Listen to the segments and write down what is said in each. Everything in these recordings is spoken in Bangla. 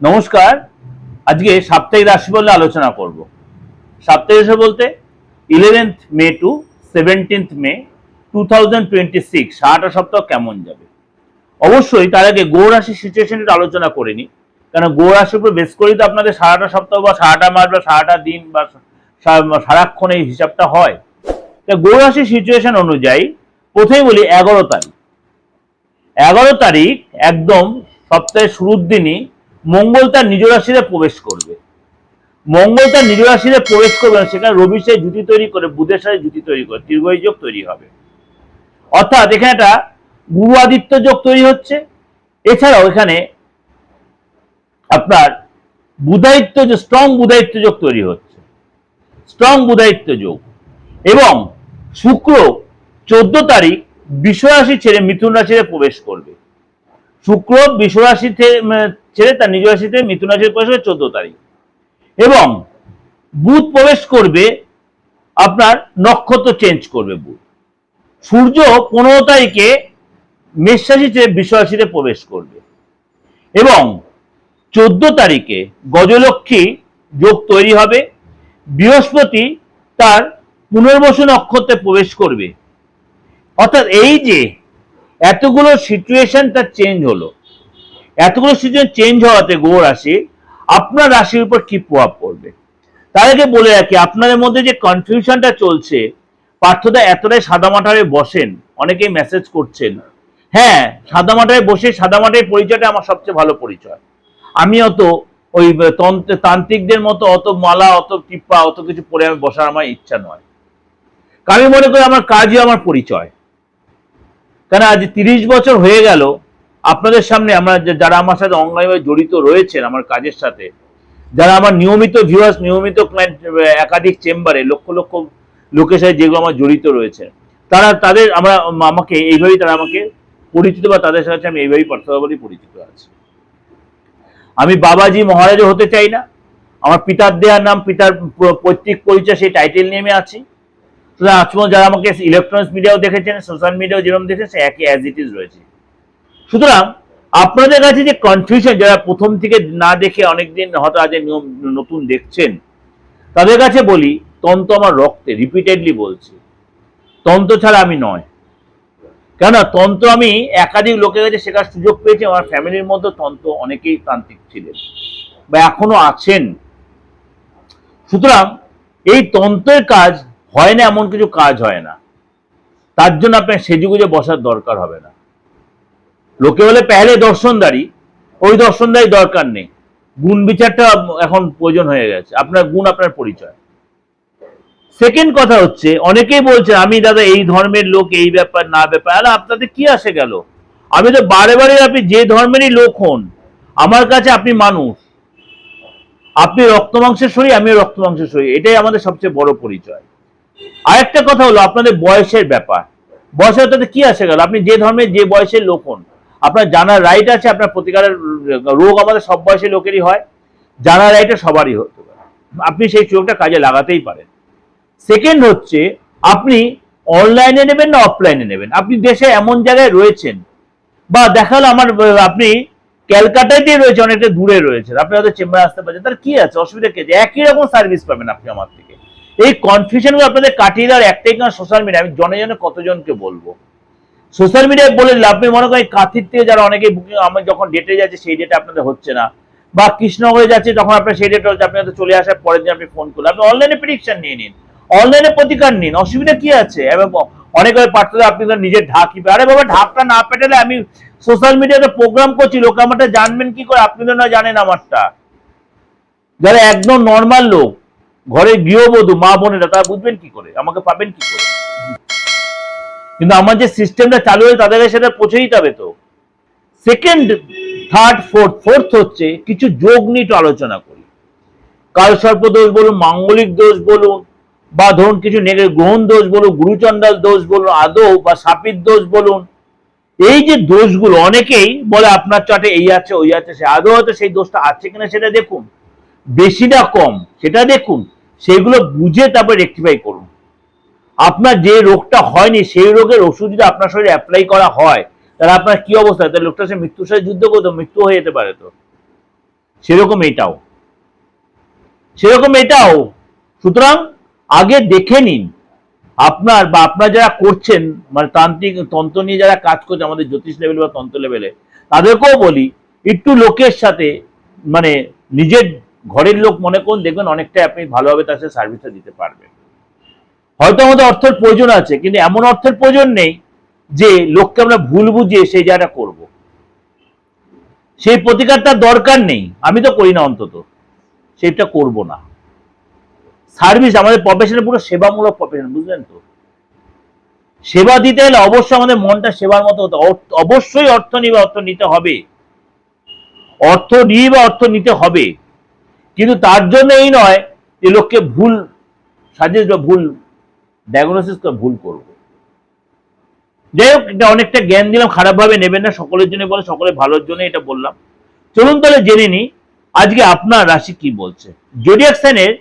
নমস্কার। আজকে সাপ্তাহিক রাশিফল আলোচনা করব। সাপ্তাহিক রাশি বলতে 11th মে টু 17th মে 2026 সারাটা সপ্তাহ কেমন যাবে। অবশ্যই তার আগে গ্রহ রাশির সিচুয়েশনটা আলোচনা করে নিই, কারণ গ্রহ রাশির উপর বেস করেই তো আপনাদের সারাটা সপ্তাহ বা সারাটা মাস বা সারাটা দিন বা সারাক্ষণ এই হিসাবটা হয়। তা গ্রহ রাশির সিচুয়েশন অনুযায়ী প্রথমেই বলি 11 তারিখ একদম সপ্তাহের শুরুর দিনই মঙ্গল তার নিজ রাশিতে প্রবেশ করবে। মঙ্গল তার নিজ রাশিতে প্রবেশ করবে, সেখানে রবির সাথে জুতি তৈরি করে বুধের সাথে জুতি তৈরি করে ত্রিগোই যোগ তৈরি হবে। অর্থাৎ এখানে একটা গুরু আদিত্য যোগ তৈরি হচ্ছে। এছাড়াও এখানে আপনার বুধায়িত্ব যোগ, স্ট্রং বুধায়িত্ব যোগ তৈরি হচ্ছে, স্ট্রং বুধায়িত্ব যোগ। এবং শুক্র 14 তারিখ বৃষ রাশি ছেড়ে মিথুন রাশিতে প্রবেশ করবে। শুক্র বৃষ রাশি ছেড়ে তার নিজ রাশিতে মিথুন রাশিতে প্রবেশ করবে 14 তারিখ। এবং বুধ প্রবেশ করবে, আপনার নক্ষত্র চেঞ্জ করবে বুধ। সূর্য 15 তারিখে মেষ রাশি ছেড়ে বৃষ রাশিতে প্রবেশ করবে। এবং 14 তারিখে গজলক্ষ্মী যোগ তৈরি হবে। বৃহস্পতি তার পুনর্বসু নক্ষত্রে প্রবেশ করবে। অর্থাৎ এই যে এতগুলো সিচুয়েশন তার চেঞ্জ হলো, এতগুলো সিচুয়েশন চেঞ্জ হওয়াতে গ্রহ রাশি আপনার রাশির উপর কি প্রভাব পড়বে তার আগে বলে রাখি, আপনাদের মধ্যে যে কনফিউশনটা চলছে, পার্থদা এতটাই সাদামাটারে বসেন, অনেকেই মেসেজ করছেন। হ্যাঁ, সাদামাটায় বসে সাদামাটায় পরিচয়টা আমার সবচেয়ে ভালো পরিচয়। আমি অত ওই তান্ত্রিকদের মতো অত মালা, অত টিপ্পা, অত কিছু পরে আমি বসার আমার ইচ্ছা নয়। কারণ আমি মনে করি আমার কাজই আমার পরিচয়। কারণ আজ 30 বছর হয়ে গেল আপনাদের সামনে, আমরা যারা আমার সাথে অঙ্গাইভাবে জড়িত রয়েছেন আমার কাজের সাথে, যারা আমার নিয়মিত ভিউয়ার্স, নিয়মিত ক্লায়েন্ট, একাধিক চেম্বারে লক্ষ লক্ষ লোকের সাথে যেগুলো আমার জড়িত রয়েছে, তাদের আমাকে এইভাবেই তারা আমাকে পরিচিত, বা তাদের সাথে আমি এইভাবেই পার্থক্য পরিচিত আছি। আমি বাবাজি মহারাজও হতে চাই না। আমার পিতার দেওয়ার নাম, পিতার পৈতৃক পরিচয়, সেই টাইটেল নিয়ে আমি আছি। সুতরাং যারা আমাকে ইলেকট্রনিক্স মিডিয়াও দেখেছেন, সোশ্যাল মিডিয়াও যেরকম দেখেছেন, সে একই অ্যাজ ইট ইজ রয়েছে। সুতরাং আপনাদের কাছে যে কনফিউশন, যারা প্রথম থেকে না দেখে অনেকদিন হয়তো আজ নতুন দেখছেন, তাদের কাছে বলি, তন্ত্র আমার রক্তে, রিপিটেডলি বলছি, তন্ত্র ছাড়া আমি নয়। কেন তন্ত্র আমি একাধিক লোকের কাছে শেখার সুযোগ পেয়েছি। আমার ফ্যামিলির মধ্যে তন্ত্র অনেকেই তান্ত্রিক ছিলেন বা এখনো আছেন। সুতরাং এই তন্ত্রের কাজ হয় না, এমন কিছু কাজ হয় না। তার জন্য আপনার সেজেগুজে বসার দরকার হবে না। লোকে বলে পেহলে দর্শনদারি, ওই দর্শনদারি দরকার নেই। গুণ বিচারটা এখন প্রয়োজন হয়ে গেছে। আপনার গুণ আপনার পরিচয়। সেকেন্ড কথা হচ্ছে, অনেকেই বলছে আমি দাদা এই ধর্মের লোক, এই ব্যাপার না ব্যাপার। আরে আপনাদের কি আসে গেল? আমি তো বারে বারে, আপনি যে ধর্মেরই লোক হন, আমার কাছে আপনি মানুষ। আপনি রক্ত মাংসের শরীর, আমিও রক্ত মাংসের শরীর, এটাই আমাদের সবচেয়ে বড় পরিচয়। আরেকটা কথা হলো আপনাদের বয়সের ব্যাপার। বয়সের তাতে কি আসে গেল? আপনি যে ধর্মের যে বয়সের লোক হন, আপনার জানার রাইট আছে। আপনার প্রতিকারের রোগ আমাদের সব বয়সের লোকেরই হয়, জানার রাইটটা সবারই হতে পারে। আপনি সেই সুযোগটা কাজে লাগাতেই পারেন। সেকেন্ড হচ্ছে, আপনি অনলাইনে নেবেন না অফলাইনে নেবেন। আপনি দেশে এমন জায়গায় রয়েছেন, বা দেখালো আপনি ক্যালকাটাতে রয়েছে, অনেকটা দূরে রয়েছে, আপনি হয়তো চেম্বারে আসতে পারছেন, তার কি আছে, অসুবিধা কি আছে? একই রকম সার্ভিস পাবেন আপনি আমার থেকে। এই কনফিউশনগুলো আপনাদের কাটিয়ে দেওয়ার একটাই কারণ সোশ্যাল মিডিয়া। আমি জনে জনে কতজনকে বলবো, সোশ্যাল মিডিয়ায় বলে আপনি মনে করেন কাঁথির থেকে যারা অনেকে বুকিং, আমি যখন ডেটে যাচ্ছে সেই ডেটে আপনাদের হচ্ছে না, বা কৃষ্ণনগরে যাচ্ছে তখন আপনার সেই ডেটে হচ্ছে, আপনি হয়তো চলে আসার পরের দিন আপনি ফোন করলেন। আপনি অনলাইনে প্রেডিকশন নিয়ে নিন, অনলাইনে প্রতিকার নিন, অসুবিধা কি আছে? এবং অনেকে পারতে আপনি তো নিজের ঢাকি, আরে বাবা ঢাকটা না পেটালে আমি সোশ্যাল মিডিয়াতে প্রোগ্রাম করছি, লোক আমারটা জানবেন কি করে? আপনি তো না জানেন আমারটা। যারা একদম নর্মাল লোক, ঘরে গৃহবধূ মা বোনেরা, তারা বুঝবেন কি করে, আমাকে পাবেন কি করে? কিন্তু আমার যে সিস্টেমটা চালু হয়ে তাদের সেটা পৌঁছেই যাবে। তো সেকেন্ড, থার্ড, ফোর্থ হচ্ছে কিছু যোগ নিয়ে একটু আলোচনা করি। কালসর্প দোষ বলুন, মাঙ্গলিক দোষ বলুন, বা ধরুন কিছু গ্রহণ দোষ বলুন, গুরুচণ্ডাল দোষ বলুন, আদৌ বা সাপির দোষ বলুন। এই যে দোষগুলো, অনেকেই বলে আপনার চার্টে এই আছে ওই আছে, সে আদৌ হয়তো সেই দোষটা আছে কিনা সেটা দেখুন, বেশি না কম সেটা দেখুন, সেগুলো বুঝে তারপর রেকটিফাই করুন। আপনার যে রোগটা হয়নি সেই রোগের ওষুধ যদি আপনার শরীরে অ্যাপ্লাই করা হয়, তাহলে আপনার কি অবস্থা? তাহলে লোকটা সে মৃত্যুর সাথে যুদ্ধ করতো, মৃত্যু হয়ে যেতে পারে। তো সেরকম এটাও। সুতরাং আগে দেখে নিন আপনার বা আপনার যারা করছেন, মানে তান্ত্রিক তন্ত্র নিয়ে যারা কাজ করছে আমাদের জ্যোতিষ লেভেল বা তন্ত্র লেভেলে, তাদেরকেও বলি একটু লোকের সাথে, মানে নিজের ঘরের লোক মনে করুন, দেখবেন অনেকটাই আপনি ভালোভাবে তার সাথে সার্ভিসটা দিতে পারবেন। হয়তো আমাদের অর্থের প্রয়োজন আছে, কিন্তু এমন অর্থের প্রয়োজন নেই যে লোককে আমরা ভুল বুঝিয়ে সেই জায়গাটা করব। সেই প্রতিকারটার দরকার নেই, আমি তো করি না, অন্তত সেটা করব না। সার্ভিস আমাদের প্রফেশনে পুরো সেবামূলক প্রফেশন, বুঝলেন তো? সেবা দিতে হলে অবশ্যই আমাদের মনটা সেবার মতো হতে, অবশ্যই অর্থ নিবে, অর্থ নিতে হবে, অর্থ নিতে হবে, কিন্তু তার জন্য এই নয় যে লোককে ভুল সাজেস্ট বা ভুল ডায়াগনোসিস করে ভুল করবো। যাই হোক, এটা অনেকটা জ্ঞান দিলাম, খারাপভাবে নেবেন না, সকলের জন্য বলে, সকলের ভালোর জন্য এটা বললাম। চলুন তাহলে জেনে নিই আজকে আপনার রাশি কি বলছে। জোডিয়াক সাইনের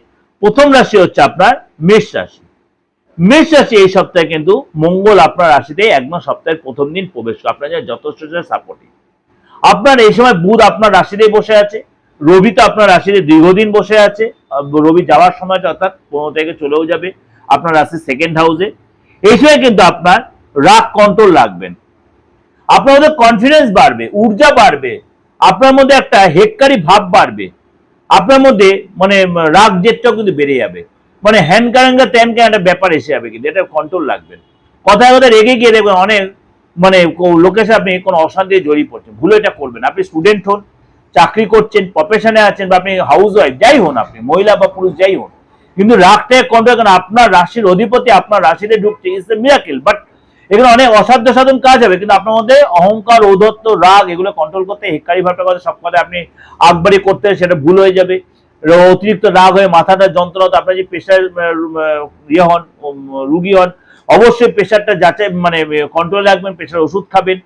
প্রথম রাশি হচ্ছে আপনার মেষ রাশি। মেষ রাশি এই সপ্তাহে কিন্তু মঙ্গল আপনার রাশিতে একদম সপ্তাহের প্রথম দিন প্রবেশ করে, আপনার যথেষ্ট সাপোর্টিভ। আপনার এই সময় বুধ আপনার রাশিতেই বসে আছে, রবি তো আপনার রাশিতে দীর্ঘদিন বসে আছে, রবি যাওয়ার সময়টা অর্থাৎ 15 তারিখে চলেও যাবে আপনার রাশির সেকেন্ড হাউসে। এই সময় কিন্তু আপনার রাগ কন্ট্রোল রাখবেন, আপনার মধ্যে কনফিডেন্স বাড়বে, ঊর্জা বাড়বে, আপনার মধ্যে একটা হেক্কারি ভাব বাড়বে, আপনার মধ্যে মানে রাগ জেদটাও কিন্তু বেড়ে যাবে, মানে হ্যান কারাঙ্গা ত্যান একটা ব্যাপার এসে যাবে, কিন্তু এটা কন্ট্রোল রাখবেন। কথায় কথায় রেগে গিয়ে দেখবেন অনেক মানে লোকের সাথে আপনি কোনো অশান্তি জড়িয়ে পড়ছেন, ভুলে এটা করবেন। আপনি স্টুডেন্ট হন, চাকরি করছেন, প্রফেশনে আছেন, বা আপনি হাউস ওয়াইফ যাই হন, আপনি মহিলা বা পুরুষ যাই হন, কিন্তু রাগটাকে কন্ট্রোল করেন। আপনার রাশির অধিপতি আপনার রাশিতে ঢুকছে, ইটস এ মিরাকেল। বাট এখানে অনেক অসাধ্য সাধন কাজ হবে, কিন্তু আপনার মধ্যে অহংকার, ঔদ্ধত্য, রাগ এগুলো কন্ট্রোল করতে, হেক্কারি ভাবটা করতে, সব কথা আপনি আকবারি করতে, সেটা ভুল হয়ে যাবে। অতিরিক্ত রাগ হয়ে মাথাটা যন্ত্রণা, আপনার যে প্রেশার ইয়ে হন, রুগী হন, অবশ্যই প্রেশারটা যাচাই মানে কন্ট্রোলে রাখবেন, প্রেশার ওষুধ খাবেন,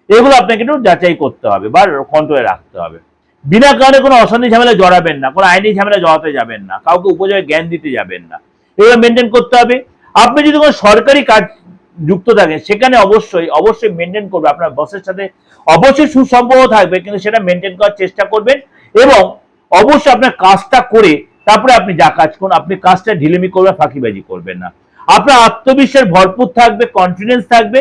এগুলো আপনাকে একটু যাচাই করতে হবে বা কন্ট্রোলে রাখতে হবে। বিনা কারণে কোনো অশান্তি ঝামেলা জড়াবেন না, কোনো আইনি ঝামেলা জড়াতে যাবেন না, কাউকে উপযোগে জ্ঞান দিতে যাবেন না, এগুলো মেনটেন করতে হবে। আপনি যদি কোনো সরকারি কাজ যুক্ত থাকেন, সেখানে অবশ্যই মেনটেন করবে, আপনার বসের সাথে অবশ্যই সুসম্পর্ক থাকবে, কিন্তু সেটা মেনটেন করার চেষ্টা করবেন। এবং অবশ্যই আপনার কাজটা করে তারপরে আপনি যা কাজ করুন, আপনি কাজটা ঢিলেমি করবেন, ফাঁকিবাজি করবেন না। আপনার আত্মবিশ্বাস ভরপুর থাকবে, কনফিডেন্স থাকবে,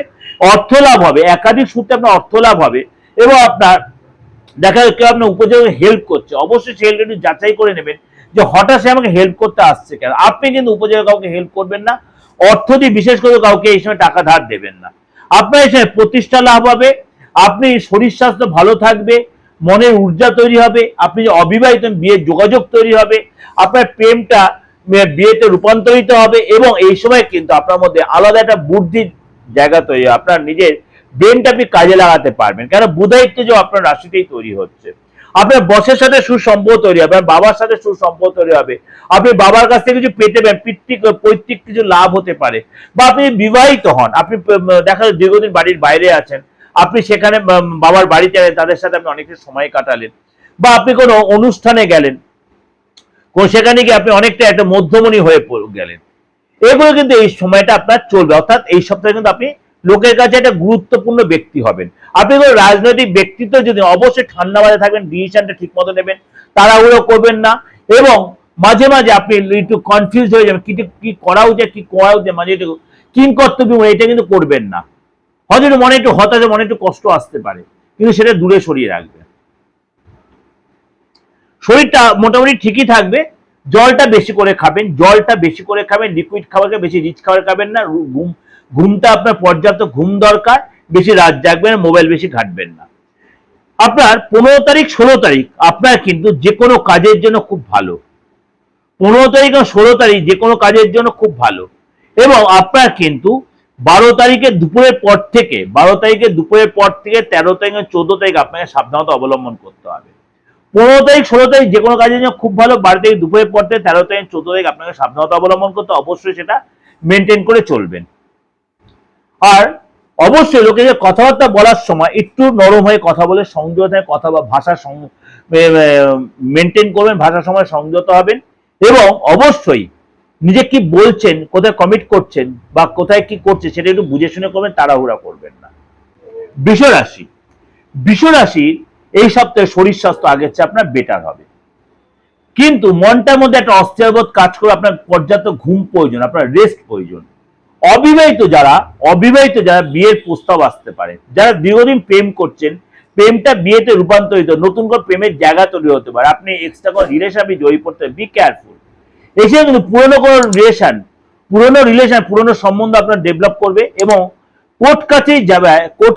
অর্থ লাভ হবে, একাধিক সূত্রে আপনার অর্থ লাভ হবে। এবং আপনার দেখা যায় কেউ আপনার উপযোগে হেল্প করছে, অবশ্যই সেই হেল্প একটু যাচাই করে নেবেন যে হঠাৎ সে আমাকে হেল্প করতে আসছে কেন। আপনি কিন্তু উপযোগে কাউকে হেল্প করবেন না, অর্থ দিয়ে বিশেষ করে কাউকে এই সময় টাকা ধার দেবেন না। আপনার এই সময় প্রতিষ্ঠা লাভ হবে, আপনি শরীর স্বাস্থ্য ভালো থাকবে, মনের ঊর্জা তৈরি হবে, আপনি যে অবিবাহিত বিয়ের যোগাযোগ তৈরি হবে, আপনার প্রেমটা বিয়েতে রূপান্তরিত হবে। এবং এই সময় কিন্তু আপনার মধ্যে আলাদা একটা বুদ্ধির জায়গা তৈরি হবে, আপনার নিজের ব্রেনটা আপনি কাজে লাগাতে পারবেন, কেন বুধায়িত্ব যে আপনার রাশিতেই তৈরি হচ্ছে। আপনার বসের সাথে সুসম্পর্ক তৈরি হবে, আপনার বাবার সাথে সুসম্পর্ক তৈরি হবে, আপনি বাবার কাছ থেকে কিছু পেতে পারেন, পৈতৃক কিছু লাভ হতে পারে। বা আপনি বিবাহিত হন, আপনি দেখা যায় দীর্ঘদিন বাড়ির বাইরে আছেন, আপনি সেখানে বাবার বাড়িতে গেলেন, তাদের সাথে আপনি অনেকটা সময় কাটালেন, বা আপনি কোনো অনুষ্ঠানে গেলেন, সেখানে গিয়ে আপনি অনেকটা একটা মধ্যমণি হয়ে গেলেন। এগুলো কিন্তু এই সময়টা আপনার চলবে, অর্থাৎ এই সপ্তাহে কিন্তু আপনি লোকের কাছে একটা গুরুত্বপূর্ণ ব্যক্তি হবেন। আপনি কোনো রাজনৈতিক ব্যক্তিত্ব যদি, অবশ্যই ঠান্ডা মাথায় থাকবেন, ডিসিশনটা ঠিক মতো নেবেন, তাড়াহুড়ো করবেন না। এবং মাঝে মাঝে আপনি একটু কনফিউজ হয়ে যাবেন, কি করা উচিত, কি করা উচিত, মাঝে একটু কিংকর্তব্য, এটা কিন্তু করবেন না। হয়তো মনে একটু হতাশা, মনে একটু কষ্ট আসতে পারে, কিন্তু সেটা দূরে সরিয়ে রাখবে। শরীরটা মোটামুটি ঠিকই থাকবে, জলটা বেশি করে খাবেন, লিকুইড খাবারকে বেশি রিচ খাবার খাবেন না, ঘুমটা আপনার পর্যাপ্ত ঘুম দরকার, বেশি রাত জাগবেন না, মোবাইল বেশি ঘাটবেন না। আপনার 15 তারিখ 16 তারিখ আপনার কিন্তু যে কোনো কাজের জন্য খুব ভালো, 15 তারিখ এবং 16 তারিখ যে কোনো কাজের জন্য খুব ভালো। এবং আপনার কিন্তু 12 তারিখের দুপুরের পর থেকে 13 তারিখ 14 তারিখ 14 তারিখ আপনাকে সাবধানতা অবলম্বন করতে হবে। 15 তারিখ 16 তারিখ যে কোনো কাজের জন্য খুব ভালো, 12 তারিখ দুপুরের পর থেকে 13 তারিখ 14 তারিখ আপনাকে সাবধানতা অবলম্বন করতে, অবশ্যই সেটা মেনটেন করে চলবেন। আর অবশ্যই লোকে যে কথাবার্তা বলার সময় একটু নরম হয়ে কথা বলে, সংযত হয়ে কথা বা ভাষা মেনটেন করবেন, ভাষার সময় সংযত হবেন। এবং অবশ্যই নিজে কি বলছেন, কোথায় কমিট করছেন বা কোথায় কি করছে, সেটা একটু বুঝে শুনে করবেন, তাড়াহুড়া করবেন না। বৃষ রাশির এই সপ্তাহে শরীর স্বাস্থ্য আগের চেয়ে আপনার বেটার হবে, কিন্তু মনটার মধ্যে একটা অস্থিরবোধ কাজ করে, আপনার পর্যাপ্ত ঘুম প্রয়োজন, আপনার রেস্ট প্রয়োজন। অবিবাহিত যারা বিয়ের প্রস্তাব আসতে পারে, যারা দীর্ঘদিন প্রেম করছেন, প্রেমটা বিয়েতে রূপান্তরিত, নতুন করে প্রেমের জায়গা তৈরি হতে পারে, আপনি এক্সট্রা কোনো রিলেশনে জড়িয়ে পড়তে, বি কেয়ারফুল। এছাড়া কিন্তু পুরনো রিলেশন পুরনো সম্বন্ধ আপনার ডেভেলপ করবে, এবং কোর্ট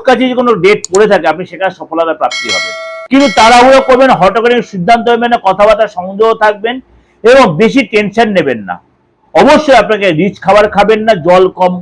কাছেই কোনো ডেট পড়ে থাকে, আপনি সেখানে সফলতা প্রাপ্তি হবে। কিন্তু তাড়াহুড়ো করবেন, হঠাৎ করে সিদ্ধান্ত নেবেন না, কথাবার্তা সংযত থাকবেন এবং বেশি টেনশন নেবেন না। অবশ্যই আপনাকে রিচ খাবার খাবেন না, জল কম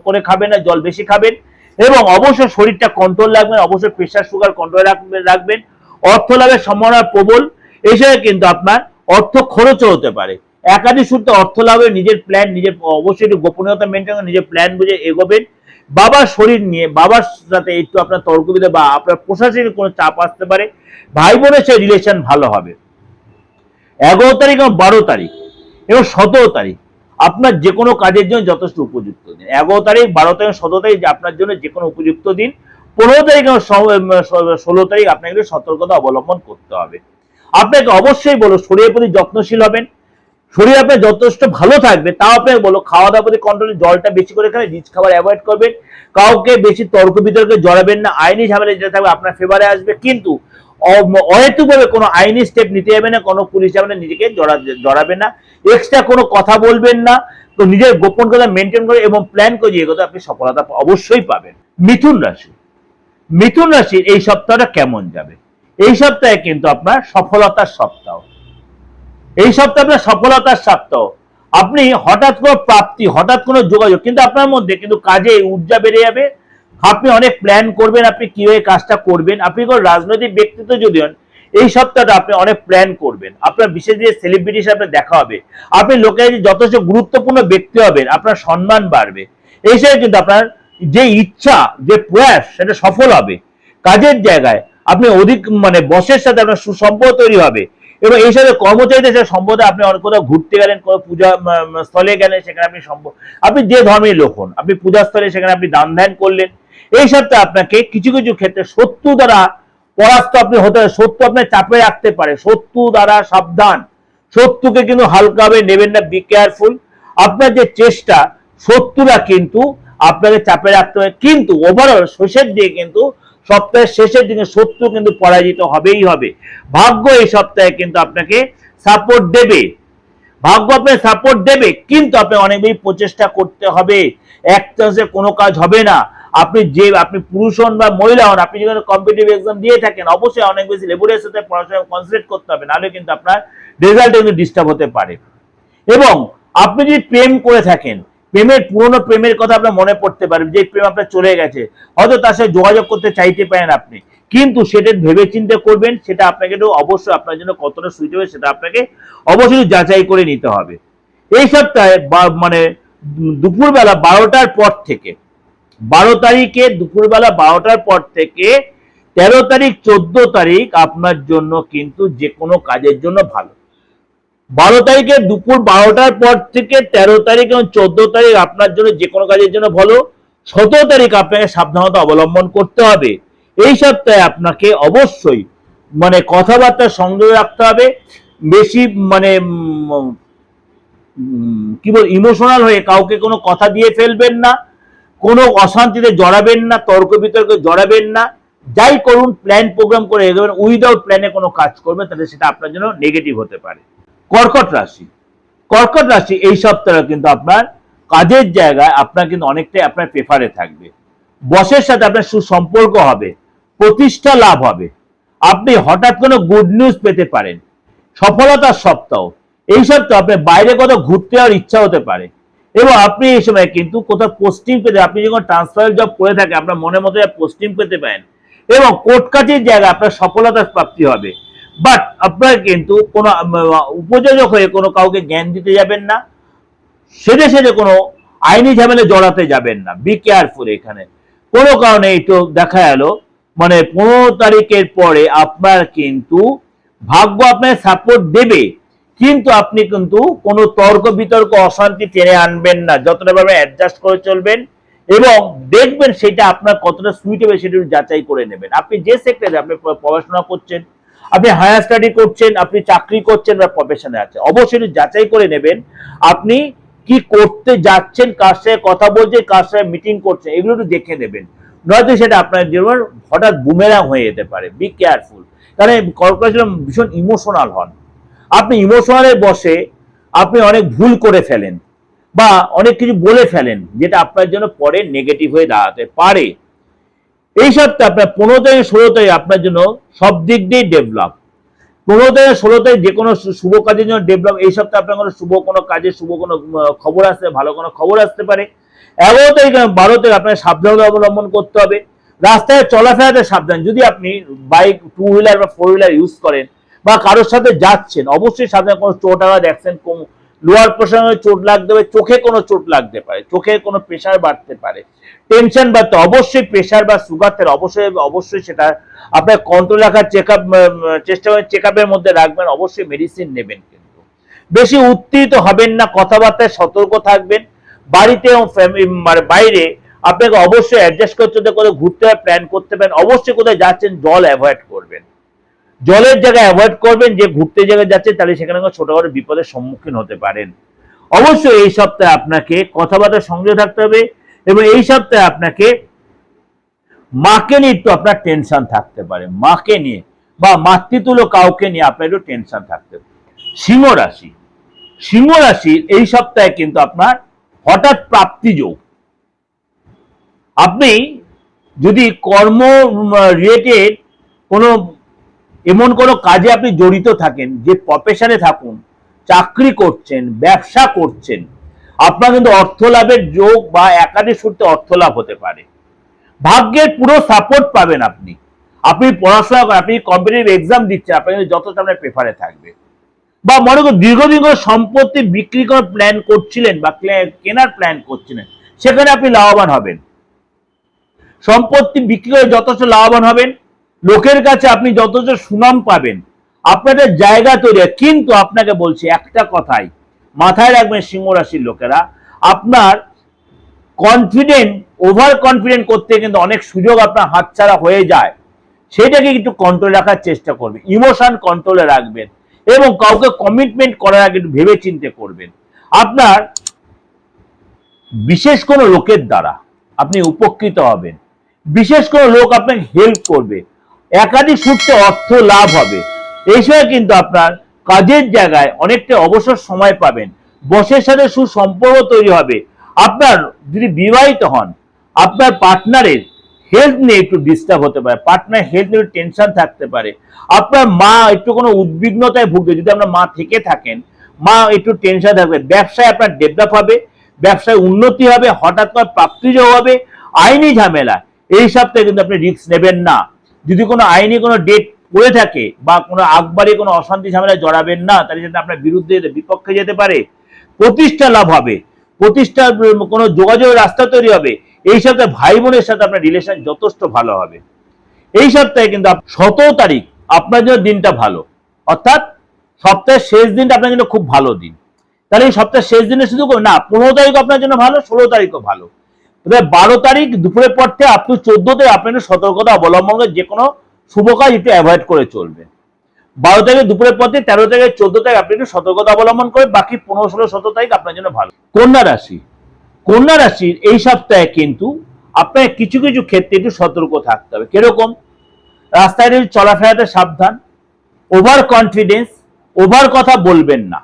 করে খাবেন না, জল বেশি খাবেন, এবং অবশ্যই শরীরটা কন্ট্রোল রাখবেন, অবশ্যই প্রেশার সুগার কন্ট্রোল রাখবেন। অর্থ লাভের সম্ভাবনা প্রবল, এসে কিন্তু আপনার অর্থ খরচও হতে পারে। একাধিক সূত্রে অর্থ লাভের নিজের প্ল্যান, নিজের অবশ্যই একটু গোপনীয়তা মেনটেন করে নিজের প্ল্যান বুঝে এগোবেন। বাবার শরীর নিয়ে বাবার সাথে একটু আপনার তর্কবিতর্ক বা আপনার প্রশাসনিক কোনো চাপ আসতে পারে। ভাই বোনের সাথে রিলেশন ভালো হবে। 11 তারিখ এবং 12 তারিখ এবং 17 তারিখ আপনার যে কোনো কাজের জন্য যথেষ্ট উপযুক্ত দিন। 11 তারিখ, 12 তারিখ, 17 তারিখ আপনার জন্য যে কোনো উপযুক্ত দিন। 15 তারিখ এবং 16 তারিখ আপনাকে সতর্কতা অবলম্বন করতে হবে। আপনাকে অবশ্যই বলো শরীরের প্রতি যত্নশীল হবেন। শরীর আপনার যথেষ্ট ভালো থাকবে, তাও আপনাকে বলো খাওয়া দাওয়ার প্রতি কন্ট্রোল, জলটা বেশি করে খাবেন, রিচ খাবার অ্যাভয়েড করবেন, কাউকে বেশি তর্ক বিতর্কে জড়াবেন না। আইনি ঝামেলা যেটা থাকবে আপনার ফেভারে আসবে, কিন্তু অহেতুকভাবে কোনো আইনি স্টেপ নিতে যাবে না, কোনো পুলিশ ঝামেলা নিজেকে জড়াবেন না, এক্সট্রা কোনো কথা বলবেন না। তো নিজের গোপন কথা মেনটেন করে এবং প্ল্যান করে এগোতে আপনি সফলতা অবশ্যই পাবেন। মিথুন রাশির এই সপ্তাহটা কেমন যাবে? এই সপ্তাহে কিন্তু আপনার সফলতার সপ্তাহ। এই সপ্তাহে আপনার সফলতার সপ্তাহ। আপনি হঠাৎ কোনো প্রাপ্তি, হঠাৎ কোনো যোগাযোগ, কিন্তু আপনার মধ্যে কিন্তু কাজে ঊর্জা বেড়ে যাবে। আপনি অনেক প্ল্যান করবেন, আপনি কিভাবে কাজটা করবেন। আপনি কোনো রাজনৈতিক ব্যক্তিত্ব যদি হন, এই সপ্তাহটা আপনি অনেক প্ল্যান করবেন। আপনার বিশেষ বিশেষ সেলিব্রিটির সাথে দেখা হবে, আপনি লোকের যথেষ্ট গুরুত্বপূর্ণ ব্যক্তি হবেন, আপনার সম্মান বাড়বে। এই সময় কিন্তু আপনার যে ইচ্ছা, যে প্রয়াস, সেটা সফল হবে। কাজের জায়গায় আপনি অধিক বসের সাথে আপনার সুসম্পর্ক তৈরি হবে, এবং এই সাথে কর্মচারীদের সাথে সম্পর্কে আপনি অনেক কোথাও ঘুরতে গেলেন, কোনো পূজা স্থলে গেলেন, সেখানে আপনি যে ধর্মের লোক হন, আপনি পূজাস্থলে সেখানে আপনি দান ধ্যান করলেন। এই সপ্তাহে আপনাকে কিছু কিছু ক্ষেত্রে শত্রু দ্বারা পরাস্ত আপনি হতে, শত্রু আপনার চাপে রাখতে পারে, শত্রু দ্বারা সাবধান। শত্রুকে কিন্তু হালকাভাবে নেবেন না, বি কেয়ারফুল। আপনার যে চেষ্টা, শত্রুরা কিন্তু আপনাকে চাপে রাখতে হবে, কিন্তু ওভারঅল শেষের দিকে কিন্তু সপ্তাহের শেষের দিকে শত্রু কিন্তু পরাজিত হবেই হবে। ভাগ্য এই সপ্তাহে কিন্তু আপনাকে সাপোর্ট দেবে, কিন্তু আপনি অনেক বেশি প্রচেষ্টা করতে হবে। একটাসে কোনো কাজ হবে না। আপনি পুরুষ হন বা মহিলা হন, আপনি যখন কম্পিটিটিভ এক্সাম দিয়ে থাকেন, অবশ্যই অনেক বেশি লেবুরের সাথে পড়াশোনা কনসেন্ট্রেট করতে হবে, নাহলে কিন্তু আপনার রেজাল্ট কিন্তু ডিস্টার্ব হতে পারে। এবং আপনি যদি প্রেম করে থাকেন, পুরনো প্রেমের কথা আপনার মনে পড়তে পারে, যে প্রেম আপনার চলে গেছে, হয়তো তার সাথে যোগাযোগ করতে চাইতে পারেন আপনি, কিন্তু সেটা ভেবে চিন্তে করবেন, সেটা আপনাকে অবশ্যই আপনার জন্য কতটা সুইটেবল সেটা আপনাকে অবশ্যই যাচাই করে নিতে হবে। এই সপ্তাহে দুপুরবেলা 12টার পর থেকে, 12 তারিখে দুপুরবেলা 12টার পর থেকে 13 তারিখ 14 তারিখ আপনার জন্য কিন্তু যে কোনো কাজের জন্য ভালো। 12 তারিখে দুপুর 12টার পর থেকে 13 তারিখ এবং 14 তারিখ আপনার জন্য যে কোনো কাজের জন্য ভালো। 17 তারিখ আপনাকে সাবধানতা অবলম্বন করতে হবে। এই সপ্তাহে আপনাকে অবশ্যই কথাবার্তা সংযত রাখতে হবে, বেশি ইমোশনাল হয়ে কাউকে কোনো কথা দিয়ে ফেলবেন না, কোনো অশান্তিতে জড়াবেন না, তর্ক বিতর্কে জড়াবেন না। যাই করুন প্ল্যান প্রোগ্রাম করে এগোবেন, উইদাউট প্ল্যানে কোনো কাজ করবেন তাহলে সেটা আপনার জন্য নেগেটিভ হতে পারে। কর্কট রাশি এই সপ্তাহে কিন্তু আপনার কাজের জায়গায় আপনার কিন্তু অনেকটাই আপনার প্রেফারে থাকবে। বসের সাথে আপনার সুসম্পর্ক হবে, প্রতিষ্ঠা লাভ হবে, আপনি হঠাৎ কোনো গুড নিউজ পেতে পারেন। সফলতার সপ্তাহ। এই সপ্তাহে আপনার বাইরে কোথাও ঘুরতে যাওয়ার ইচ্ছা হতে পারে, এবং আপনি এই সময় কিন্তু কোথাও পোস্টিং পেতে, আপনি যখন ট্রান্সফার জব করে থাকেন আপনার মনের মতো পোস্টিং পেতে পারেন, এবং কোর্ট কাজের জায়গায় আপনার সফলতার প্রাপ্তি হবে। বাট আপনার কিন্তু কোনো উপযোজক হয়ে কোনো কাউকে জ্ঞান দিতে যাবেন না, সেদে কোনো আইনি ঝামেলা জড়াতে যাবেন না, বি কেয়ারফুল। এখানে কোনো কারণে একটু দেখা গেল 15 তারিখের পরে আপনার কিন্তু ভাগ্য আপনার সাপোর্ট দেবে, কিন্তু আপনি কিন্তু কোনো তর্ক বিতর্ক অশান্তি টেনে আনবেন না, যতটা ভাবে অ্যাডজাস্ট করে চলবেন, এবং দেখবেন সেটা আপনার কতটা সুইটেবল সেটা যাচাই করে নেবেন। আপনি যে সেক্টরে আপনি পড়াশোনা করছেন, আপনি হায়ার স্টাডি করছেন, আপনি চাকরি করছেন বা প্রফেশনে আছেন, অবশ্যই যাচাই করে নেবেন আপনি কি করতে যাচ্ছেন, কার সাথে কথা বলছেন, কার সাথে মিটিং করছেন, এগুলো একটু দেখে নেবেন। নয়তো সেটা আপনার জীবন হঠাৎ বুমেরাং হয়ে যেতে পারে। Be careful. কারণ কর্পোরেশন ভীষণ ইমোশনাল হন। আপনি ইমোশনালে বসে আপনি অনেক ভুল করে ফেলেন বা অনেক কিছু বলে ফেলেন, যেটা আপনার জন্য পরে নেগেটিভ হয়ে দাঁড়াতে পারে। এই সপ্তাহে আপনার 15 থেকে 16 তারিখ আপনার জন্য সব দিক দিয়ে ডেভেলপ। 15 থেকে 16 তারিখ যে কোনো শুভ কাজের জন্য ডেভেলপ। এই সপ্তাহে আপনার কোনো শুভ কোনো কাজে শুভ কোনো খবর আসতে, ভালো কোনো খবর আসতে পারে। 11 তারিখ 12 তারিখ আপনার সাবধানতা অবলম্বন করতে হবে। রাস্তায় চলাফেরাতে সাবধান। যদি আপনি বাইক, টু হুইলার বা ফোর হুইলার ইউজ করেন বা কারোর সাথে যাচ্ছেন, অবশ্যই সাবধান। কোনো চোট আঘাত, অ্যাক্সিডেন্ট, লোয়ার পোর্শনে চোট লাগতে পারে, চোখে কোনো চোট লাগতে পারে, চোখে কোনো প্রেশার বাড়তে পারে, টেনশন বাড়তে, অবশ্যই প্রেশার বা সুগার তেল অবশ্যই সেটা আপনার কন্ট্রোল রাখার চেষ্টা করেন, চেক আপের মধ্যে রাখবেন, অবশ্যই মেডিসিন নেবেন। কিন্তু বেশি উত্তেজিত হবেন না, কথাবার্তায় সতর্ক থাকবেন। বাড়িতে মানে বাইরে আপনাকে অবশ্যই অ্যাডজাস্ট করতে করে ঘুরতে হবে, প্ল্যান করতে পারেন। অবশ্যই কোথায় যাচ্ছেন জল অ্যাভয়েড করবেন, জলের জায়গায় অ্যাভয়েড করবেন। যে ঘুরতে জায়গায় যাচ্ছেন তাহলে সেখানে ছোটখাটো বিপদের সম্মুখীন হতে পারেন। অবশ্যই এই সপ্তাহে আপনাকে কথাবার্তা সংযত থাকতে হবে এবং এই সপ্তাহে আপনাকে মাকে নিয়ে একটু আপনার টেনশন থাকতে পারে, মাকে নিয়ে বা মাতৃতুল্য কাউকে নিয়ে আপনার একটু টেনশন থাকতে পারে। সিংহ রাশি, সিংহ রাশির এই সপ্তাহে কিন্তু আপনার হঠাৎ প্রাপ্তি যোগ। আপনি যদি কর্ম রিলেটেড কোনো এমন কোনো কাজে আপনি জড়িত থাকেন, যে প্রফেশনে থাকুন, চাকরি করছেন, ব্যবসা করছেন, আপনার কিন্তু অর্থ লাভের যোগ বা একাধিক সূত্রে অর্থ লাভ হতে পারে। ভাগ্যের পুরো সাপোর্ট পাবেন আপনি। আপনি পড়াশোনা করেন, আপনি কম্পিটিটিভ এক্সাম দিচ্ছেন, আপনার কিন্তু যত আপনার পেপারে থাকবে। বা মনে করুন দীর্ঘদিন করে সম্পত্তি বিক্রি করার প্ল্যান করছিলেন বা কেনার প্ল্যান করছিলেন, সেখানে আপনি লাভবান হবেন। সম্পত্তি বিক্রি করে যথেষ্ট লাভবান হবেন, লোকের কাছে আপনি যথেষ্ট সুনাম পাবেন, আপনাদের জায়গা তৈরি। কিন্তু আপনাকে বলছি একটা কথাই মাথায় রাখবেন সিংহ রাশির লোকেরা, আপনার কনফিডেন্ট, ওভার কনফিডেন্ট করতে কিন্তু অনেক সুযোগ আপনার হাতছাড়া হয়ে যায়। সেটাকে একটু কন্ট্রোল রাখার চেষ্টা করবেন, ইমোশন কন্ট্রোলে রাখবেন এবং কাউকে কমিটমেন্ট করার আগে একটু ভেবে চিন্তে করবেন। আপনার বিশেষ কোনো লোকের দ্বারা আপনি উপকৃত হবেন, বিশেষ কোনো লোক আপনাকে হেল্প করবে, একাধিক সূত্রে অর্থ লাভ হবে। এই সময় কিন্তু আপনার কাজের জায়গায় অনেকটা অবসর সময় পাবেন, বসের সাথে সুসম্পর্ক তৈরি হবে। আপনার যদি বিবাহিত হন, আপনার পার্টনারের হেলথ নিয়ে একটু ডিস্টার্ব হতে পারে, পার্টনার হেলথ নিয়ে টেনশন থাকতে পারে, আপনার মা একটু কোনো উদ্বিগ্নতায় ভুগবে। যদি আপনার মা থেকে থাকেন, মা একটু টেনশন থাকবে। ব্যবসায় আপনার ডেভেলপ হবে, ব্যবসায় উন্নতি হবে, হঠাৎ করে প্রাপ্তিযোগ হবে। আইনি ঝামেলা এই সপ্তাহে কিন্তু আপনি রিস্ক নেবেন না। যদি কোনো আইনি কোনো ডেট পড়ে থাকে বা কোনো আকবারে কোনো অশান্তি ঝামেলায় জড়াবেন না, তাহলে সেটা আপনার বিরুদ্ধে বিপক্ষে যেতে পারে। প্রতিষ্ঠা লাভ হবে, প্রতিষ্ঠার কোনো যোগাযোগের রাস্তা তৈরি হবে। এই সপ্তাহে ভাই বোনের সাথে আপনার রিলেশন যথেষ্ট ভালো হবে। এই সপ্তাহে কিন্তু 17 তারিখ আপনার জন্য দিনটা ভালো, অর্থাৎ সপ্তাহের শেষ দিনটা আপনার জন্য খুব ভালো দিন। তাহলে এই সপ্তাহের শেষ দিনে শুধু না, 15 তারিখ আপনার জন্য ভালো, 16 তারিখও ভালো। 12 তারিখ দুপুরের পর থেকে আপ টু 14 তারিখ আপনার সতর্কতা অবলম্বন করে যে কোনো শুভ কাজ একটু অ্যাভয়েড করে চলবে। 12 তারিখ দুপুরের পর থেকে 13 তারিখ 14 তারিখ আপনি একটু সতর্কতা অবলম্বন করে, বাকি 15, 16, 17 তারিখ আপনার জন্য ভালো। কন্যা রাশি, কন্যা রাশির এই সপ্তাহে কিন্তু আপনার কিছু কিছু ক্ষেত্রে একটু সতর্ক থাকতে হবে। কিরকম? রাস্তায় চলাফেরাতে সাবধান, ওভার কনফিডেন্স, ওভার কথা বলবেন না,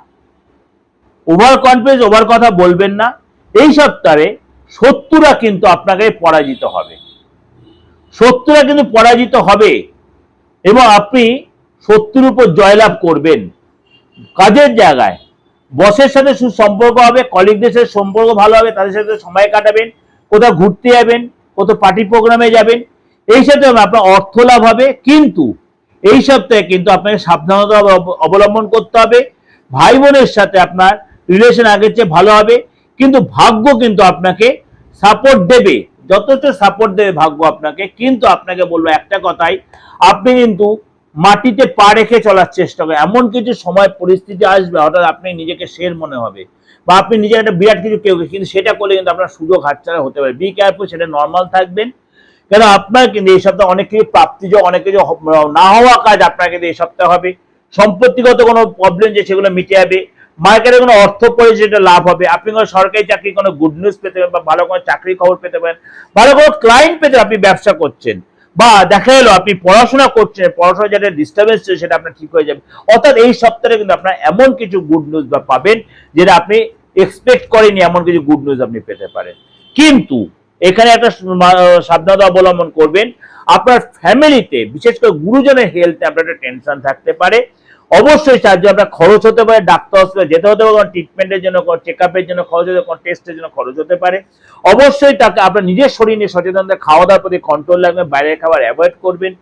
ওভার কনফিডেন্স, ওভার কথা বলবেন না। এই সপ্তাহে শত্রুরা কিন্তু আপনাকে পরাজিত হবে, শত্রুরা কিন্তু পরাজিত হবে এবং আপনি শত্রুর উপর জয়লাভ করবেন। কাজের জায়গায় বসের সাথে সুসম্পর্ক হবে, কলিগদের সাথে সম্পর্ক ভালো হবে, তাদের সাথে সময় কাটাবেন, কোথাও ঘুরতে যাবেন, কোথাও পার্টি প্রোগ্রামে যাবেন। এই সাথে আপনার অর্থ লাভ হবে। কিন্তু এই সপ্তাহে কিন্তু আপনাকে সাবধানতা অবলম্বন করতে হবে। ভাই বোনের সাথে আপনার রিলেশন আগের চেয়ে ভালো হবে, কিন্তু ভাগ্য কিন্তু আপনাকে সাপোর্ট দেবে, যথেষ্ট সাপোর্ট দেবে ভাগ্য আপনাকে। কিন্তু আপনাকে বলবো একটা কথাই, আপনি কিন্তু মাটিতে পা রেখে চলার চেষ্টা করেন। এমন কিছু সময় পরিস্থিতি আসবে হঠাৎ আপনি নিজেকে শের মনে হবে বা আপনি নিজের একটা বিরাট কিছু কেউ, কিন্তু সেটা করলে কিন্তু আপনার সুযোগ হাতছাড়া হতে পারে। বি কেয়ারফুল, সেটা নর্মাল থাকবেন। কেন আপনার কিন্তু এই সপ্তাহে অনেক কিছু প্রাপ্তিযোগ, অনেক কিছু না হওয়া কাজ আপনার কিন্তু এই সপ্তাহে হবে। সম্পত্তিগত কোনো প্রবলেম যে সেগুলো মিটে যাবে। মার্কেটে কোনো অর্থ পড়ে যেটা লাভ হবে। আপনি কোনো সরকারি চাকরি কোনো গুড নিউজ পেতে পারেন, বা ভালো কোনো চাকরি খবর পেতে পারেন, ভালো কোনো ক্লায়েন্ট পেতে, আপনি ব্যবসা করছেন, বা দেখা গেলো আপনি পড়াশোনা করছেন, পড়াশোনা যেটা ডিস্টার্বেন্স ছিল সেটা আপনার ঠিক হয়ে যাবে। অর্থাৎ এই সপ্তাহে কিন্তু আপনার এমন কিছু গুড নিউজ বা পাবেন যেটা আপনি এক্সপেক্ট করেনি, এমন কিছু গুড নিউজ আপনি পেতে পারেন। কিন্তু এখানে একটা সাবধানতা অবলম্বন করবেন, আপনার ফ্যামিলিতে বিশেষ করে গুরুজনের হেলথে আপনার একটা টেনশন থাকতে পারে। অবশ্যই তার জন্য আপনার খরচ হতে পারে, ডাক্তার হসপিটালে যেতে হতে পারে, ট্রিটমেন্টের জন্য, চেক আপের জন্য খরচ হতে পারে, টেস্টের জন্য খরচ হতে পারে। অবশ্যই তাকে আপনার নিজের শরীর নিয়ে সচেতন, খাওয়া দাওয়ার প্রতি কন্ট্রোল রাখবেন, বাইরের খাবার অ্যাভয়েড করবেন।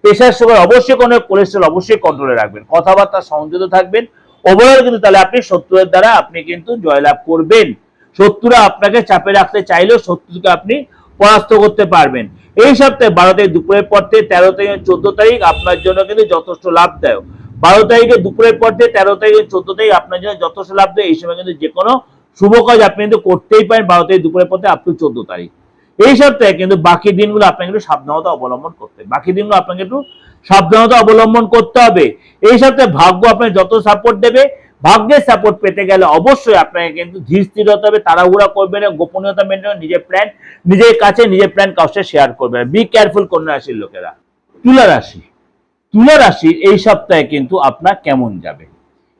প্রেশার সুগার অবশ্যই, কোনো কোলেস্ট্রল অবশ্যই কন্ট্রোলে রাখবেন, কথাবার্তা সংযত থাকবেন। ওভারঅল কিন্তু তাহলে আপনি শত্রুদের দ্বারা আপনি কিন্তু জয়লাভ করবেন। শত্রুরা আপনাকে চাপে রাখতে চাইলেও শত্রুকে আপনি পরাস্ত করতে পারবেন। এই সপ্তাহে 12 তারিখ দুপুরের পর থেকে 13 তারিখ 14 তারিখ আপনার জন্য কিন্তু যথেষ্ট লাভদায়ক। 12 তারিখে দুপুরের পর থেকে 13 তারিখ 14 তারিখ আপনার জন্য যথেষ্ট লাভদায়ক। এই সময় কিন্তু যে কোনো শুভ কাজ আপনি কিন্তু করতেই পারেন 12 তারিখ দুপুরের পর থেকে আপ টু 14 তারিখ। এই সপ্তাহে কিন্তু বাকি দিনগুলো আপনাকে একটু সাবধানতা অবলম্বন করতে হবে, বাকি দিনগুলো আপনাকে একটু সাবধানতা অবলম্বন করতে হবে। এই সপ্তাহে ভাগ্য আপনাকে যত সাপোর্ট দেবে, ভাগ্যের সাপোর্ট পেতে গেলে অবশ্যই আপনাকে কিন্তু ধীর স্থির হতে হবে, তাড়াহুড়া করবেন না, গোপনীয়তা মেনটেন, নিজের প্ল্যান নিজের কাছে, নিজের প্ল্যান কাউকে শেয়ার করবেন না। বি কেয়ারফুল কন্যা রাশির লোকেরা। তুলা রাশি, তুলা রাশির এই সপ্তাহে কিন্তু আপনার কেমন যাবে?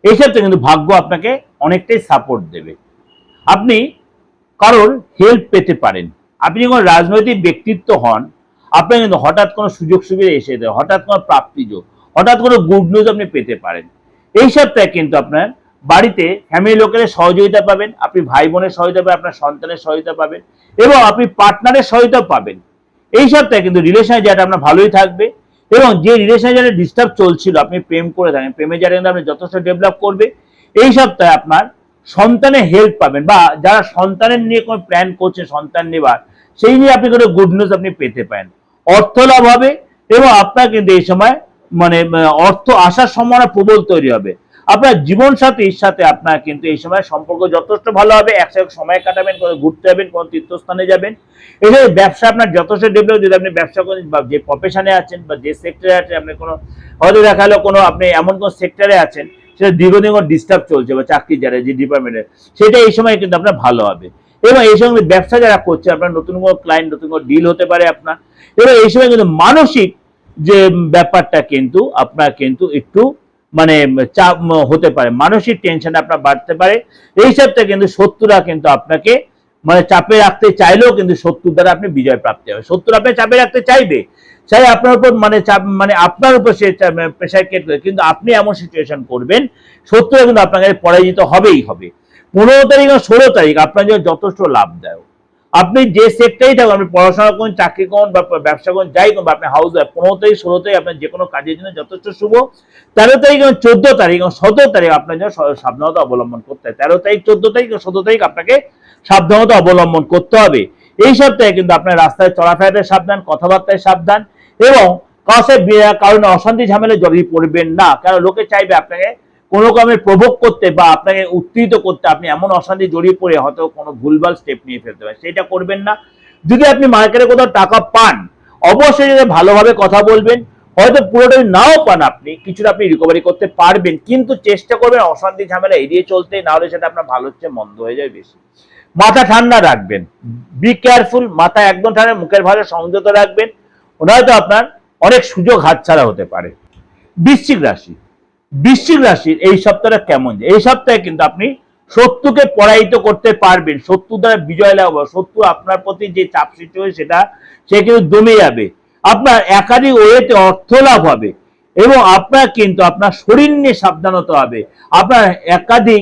এই সপ্তাহে কিন্তু ভাগ্য আপনাকে অনেকটাই সাপোর্ট দেবে। আপনি কারোর হেল্প পেতে পারেন। আপনি যখন রাজনৈতিক ব্যক্তিত্ব হন, আপনার কিন্তু হঠাৎ কোনো সুযোগ সুবিধা এসে দেয়, হঠাৎ কোনো প্রাপ্তিযোগ, হঠাৎ কোনো গুড নিউজ আপনি পেতে পারেন। এই সপ্তাহে কিন্তু আপনার বাড়িতে ফ্যামিলি লোকের সহযোগিতা পাবেন, আপনি ভাই বোনের সহযোগিতা পাবেন, আপনার সন্তানের সহযোগিতা পাবেন, এবং আপনি পার্টনারের সহযোগিতা পাবেন। এই সপ্তাহে কিন্তু রিলেশনের জায়গাটা আপনার ভালোই থাকবে, এবং যে রিলেশনের জায়গাটা ডিস্টার্ব চলছিল, আপনি প্রেম করে থাকেন, প্রেমের জায়গাটা কিন্তু আপনি যথেষ্ট ডেভেলপ করবে। এই সপ্তাহে আপনার সন্তানের হেল্প পাবেন, বা যারা সন্তানের নিয়ে কোনো প্ল্যান করছে সন্তান নেবার, সেই নিয়ে আপনি কোনো গুড নিউজ আপনি পেতে পারেন। অর্থ লাভ হবে, এবং আপনার কিন্তু এই সময় মানে অর্থ আসার সম্ভাবনা প্রবল তৈরি হবে। আপনার জীবন সাথীর সাথে আপনার কিন্তু এই সময় সম্পর্ক যথেষ্ট ভালো হবে, একসাথে সময় কাটাবেন, কোনো ঘুরতে যাবেন, কোনো তীর্থস্থানে যাবেন। এছাড়া ব্যবসা আপনার যথেষ্ট ডেভেলপ, যদি আপনি ব্যবসা করেন বা যে প্রফেশনে আছেন বা যে সেক্টরে আছেন, আপনি কোনো হয়তো দেখা গেলো কোনো আপনি এমন কোনো সেক্টরে আছেন সেটা দীর্ঘদিন ডিস্টার্ব চলছে, বা চাকরি যারা যে ডিপার্টমেন্টে, সেটা এই সময় কিন্তু আপনার ভালো হবে। এবং এই সঙ্গে ব্যবসা যারা করছে, আপনার নতুন কোনো ক্লায়েন্ট, নতুন কোনো ডিল হতে পারে আপনার। এবং এই সময় কিন্তু মানসিক যে ব্যাপারটা কিন্তু আপনার কিন্তু একটু মানে চাপ হতে পারে, মানসিক টেনশন আপনার বাড়তে পারে। এই সপ্তাহে কিন্তু শত্রুরা কিন্তু আপনাকে মানে চাপে রাখতে চাইলেও কিন্তু শত্রুর দ্বারা আপনি বিজয় প্রাপ্তি হবে। শত্রু আপনি চাপে রাখতে চাইবে, চাই আপনার উপর মানে চাপ, মানে আপনার উপর সে প্রেশার ক্রিয়েট করে, কিন্তু আপনি এমন সিচুয়েশন করবেন শত্রুরা কিন্তু আপনাকে পরাজিত হবেই হবে। 15 তারিখ এবং 16 তারিখ আপনার জন্য যথেষ্ট লাভদায়ক। আপনি যে সেক্টরেই থাকুন, আপনি পড়াশোনা করুন, চাকরি করুন, বা ব্যবসা করুন, যাই করুন, আপনি হাউস ওয়াইফ, 15 তারিখ 16 তারিখ আপনার যে কোনো কাজের জন্য যথেষ্ট শুভ। 13 তারিখ এবং 14 তারিখ এবং 17 তারিখ আপনার জন্য সাবধানতা অবলম্বন করতে হবে। 13 তারিখ 14 তারিখ এবং 17 তারিখ আপনাকে সাবধানতা অবলম্বন করতে হবে। এই সপ্তাহে কিন্তু আপনার রাস্তায় চলাফেরাতে সাবধান, কথাবার্তায় সাবধান, এবং কারণে অশান্তি ঝামেলা জড়িয়ে পড়বেন না। কারণ লোকে চাইবে আপনাকে কোনো কামে প্রভোগ করতে বা আপনাকে উত্তেজিত করতে, আপনি এমন অশান্তি জড়িয়ে পড়ে হয়তো কোনো ভুলভাল স্টেপ নিয়ে ফেলতে পারেন, সেটা করবেন না। যদি আপনি মার্কেটে কোথাও টাকা পান, অবশ্যই যদি ভালোভাবে কথা বলবেন, হয়তো পুরোটাই নাও পান, আপনি কিছুটা আপনি রিকভারি করতে পারবেন, কিন্তু চেষ্টা করবেন অশান্তি ঝামেলা এড়িয়ে চলতে, না হলে সেটা আপনার ভালো হচ্ছে মন্দ হয়ে যায় বেশি। মাথা ঠান্ডা রাখবেন, বি কেয়ারফুল, মাথা একদম ঠান্ডা, মুখের ভাষা সংযত রাখবেন, নয়তো আপনার অনেক সুযোগ হাতছাড়া হতে পারে। বৃশ্চিক রাশি, বৃশ্চিক রাশির এই সপ্তাহটা কেমন? এই সপ্তাহে কিন্তু আপনি শত্রুকে পরাজিত করতে পারবেন, শত্রু দ্বারা বিজয় লাভ হবে। শত্রু আপনার প্রতি যে চাপ সৃষ্টি হবে সে কিন্তু দমে যাবে। আপনার একাধিক ওয়েতে অর্থ লাভ হবে, এবং আপনার কিন্তু আপনার শরীর নিয়ে সাবধান হতে হবে। আপনার একাধিক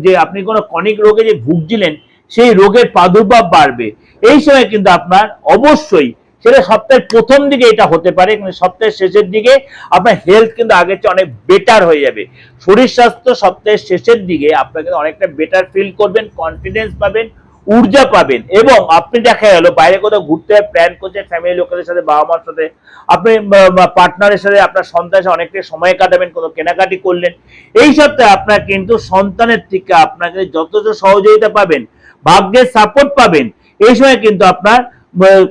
যে আপনি কোনো ক্রনিক রোগে যে ভুগছিলেন, সেই রোগের প্রাদুর্ভাব বাড়বে। এই সময় কিন্তু আপনার অবশ্যই, সেটা সপ্তাহের প্রথম দিকে এটা হতে পারে, কিন্তু সপ্তাহের শেষের দিকে আপনার হেলথ কিন্তু আগের চেয়ে অনেক বেটার হয়ে যাবে। শরীর স্বাস্থ্য সপ্তাহের শেষের দিকে আপনার কিন্তু অনেকটা বেটার ফিল করবেন, কনফিডেন্স পাবেন, ঊর্জা পাবেন, এবং আপনি দেখা গেল বাইরে কোথাও ঘুরতে প্ল্যান করছেন, ফ্যামিলি লোকেদের সাথে, বাবা মার সাথে, আপনি পার্টনারের সাথে, আপনার সন্তানের সাথে অনেকটা সময় কাটাবেন, কোনো কেনাকাটি করলেন। এই সপ্তাহে আপনার কিন্তু সন্তানের থেকে আপনাকে যথেষ্ট সহযোগিতা পাবেন, ভাগ্যের সাপোর্ট পাবেন। এই সময় কিন্তু আপনার